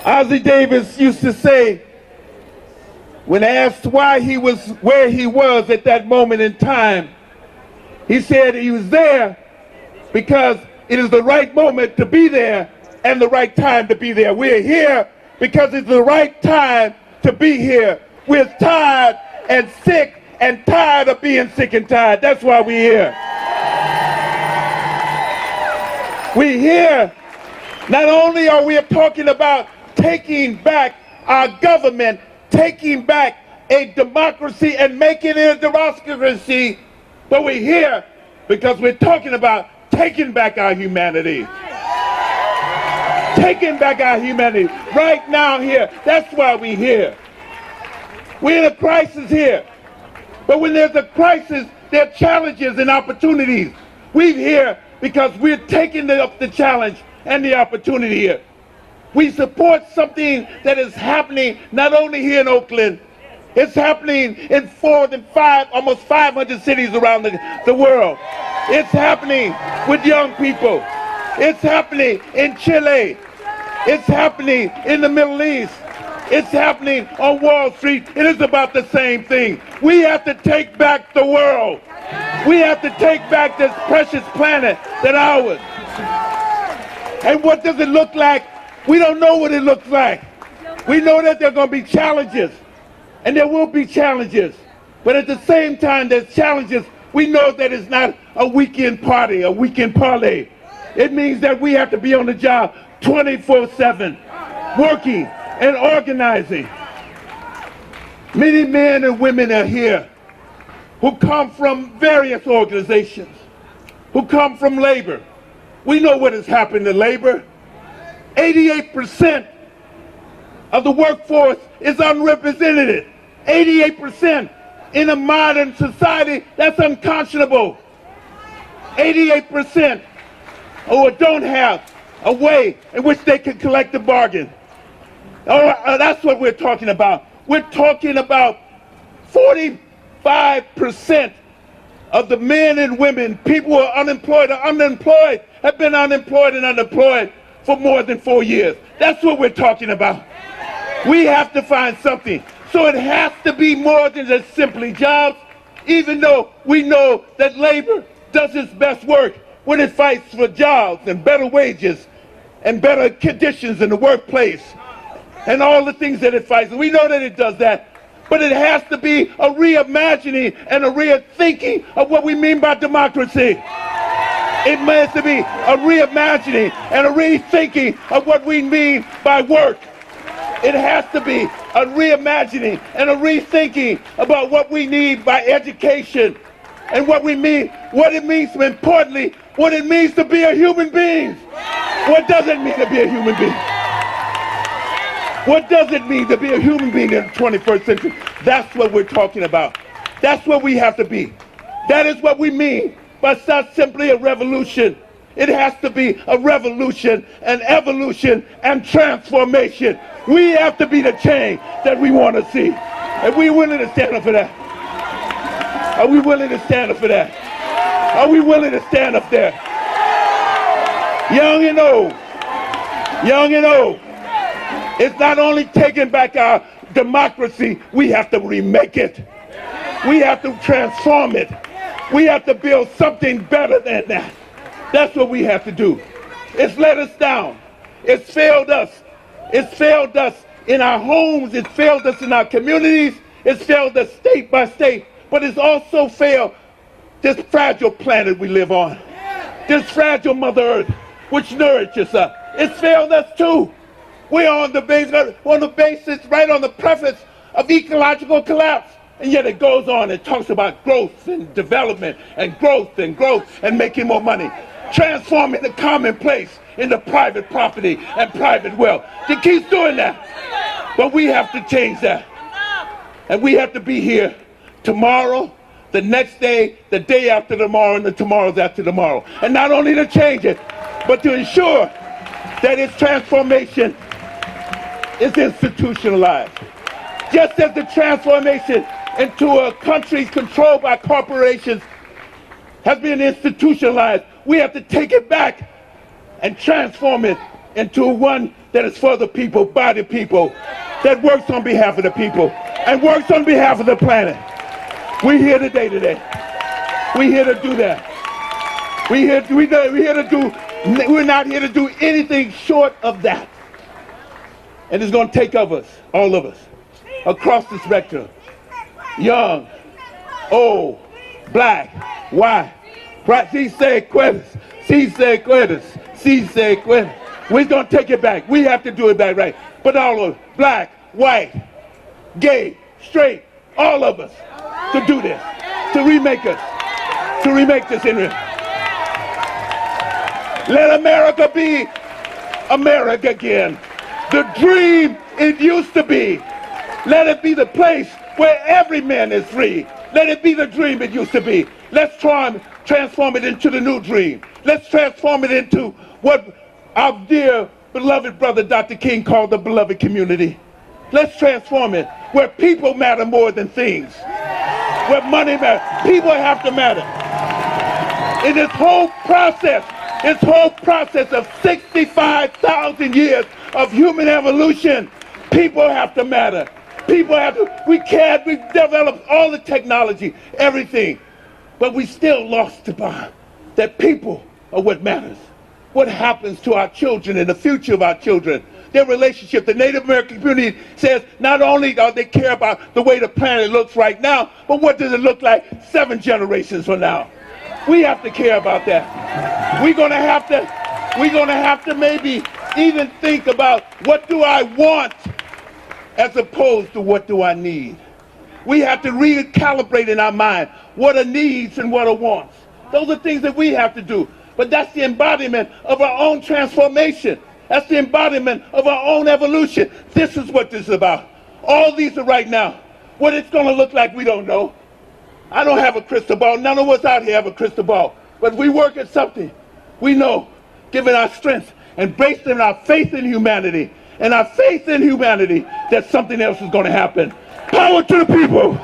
Ozzie Davis used to say, when asked why he was where he was at that moment in time, he said he was there because it is the right moment to be there and the right time to be there. We're here because it's the right time to be here. We're tired and sick and tired of being sick and tired. That's why we're here. We're here. Not only are we talking about taking back our government, taking back a democracy and making it a democracy, but we're here because we're talking about taking back our humanity. Taking back our humanity right now here. That's why we're here. We're in a crisis here. But when there's a crisis, there are challenges and opportunities. We're here because we're taking up the challenge and the opportunity here. We support something that is happening not only here in Oakland, it's happening in almost 500 cities around the world. It's happening with young people. It's happening in Chile. It's happening in the Middle East. It's happening on Wall Street. It is about the same thing. We have to take back the world. We have to take back this precious planet that's ours. And what does it look like? We don't know what it looks like. We know that there are going to be challenges, and there will be challenges. But at the same time, there's challenges. We know that it's not a weekend party, a weekend parlay. It means that we have to be on the job 24/7, working and organizing. Many men and women are here who come from various organizations, who come from labor. We know what has happened to labor. 88% of the workforce is unrepresented. 88% in a modern society, that's unconscionable. 88% who don't have a way in which they can collect a bargain. That's what we're talking about. We're talking about 45% of the men and women, people who are unemployed, have been unemployed and unemployed for more than 4 years. That's what we're talking about. We have to find something. So it has to be more than just simply jobs, even though we know that labor does its best work when it fights for jobs and better wages and better conditions in the workplace and all the things that it fights. We know that it does that. But it has to be a reimagining and a rethinking of what we mean by democracy. It has to be a reimagining and a rethinking of what we mean by work. It has to be a reimagining and a rethinking about what we need by education and what it means, importantly, what it means to be a human being. What does it mean to be a human being? What does it mean to be a human being in the 21st century? That's what we're talking about. That's what we have to be. That is what we mean by it's not simply a revolution. It has to be a revolution, an evolution, and transformation. We have to be the change that we want to see. Are we willing to stand up for that? Are we willing to stand up for that? Are we willing to stand up there? Young and old. Young and old. It's not only taking back our democracy, we have to remake it. We have to transform it. We have to build something better than that. That's what we have to do. It's let us down. It's failed us. It's failed us in our homes. It's failed us in our communities. It's failed us state by state. But it's also failed this fragile planet we live on. This fragile Mother Earth, which nourishes us. It's failed us too. We're on the basis, right on the preface of ecological collapse. And yet it goes on and talks about growth and development and growth and making more money. Transforming the commonplace into private property and private wealth. It keeps doing that. But we have to change that. And we have to be here tomorrow, the next day, the day after tomorrow, and the tomorrows after tomorrow. And not only to change it, but to ensure that its transformation is institutionalized. Just as the transformation into a country controlled by corporations has been institutionalized, we have to take it back and transform it into one that is for the people, by the people, that works on behalf of the people and works on behalf of the planet. We're here today. We're here to do that. We're not here to do anything short of that. And it's going to take of us, all of us, across the spectrum. Young, old, black, white, si se puede, si se puede, si se puede. We're going to take it back. We have to do it back right. But all of us, black, white, gay, straight, all of us, to do this, to remake this in real. Let America be America again. The dream it used to be. Let it be the place where every man is free. Let it be the dream it used to be. Let's try and transform it into the new dream. Let's transform it into what our dear beloved brother Dr. King called the beloved community. Let's transform it where people matter more than things. Where money matters. People have to matter. In this whole process of 65,000 years of human evolution, people have to matter. We've developed all the technology, everything, but we still lost the bond that people are what matters. What happens to our children and the future of our children, their relationship. The Native American community says not only do they care about the way the planet looks right now, but what does it look like 7 generations from now? We have to care about that. We're gonna have to maybe even think about what do I want as opposed to what do I need. We have to recalibrate in our mind what are needs and what are wants. Those are things that we have to do. But that's the embodiment of our own transformation. That's the embodiment of our own evolution. This is what this is about. All these are right now. What it's going to look like, we don't know. I don't have a crystal ball. None of us out here have a crystal ball. But we work at something. We know, given our strength and based on our faith in humanity, and our faith in humanity, that something else is going to happen. Power to the people.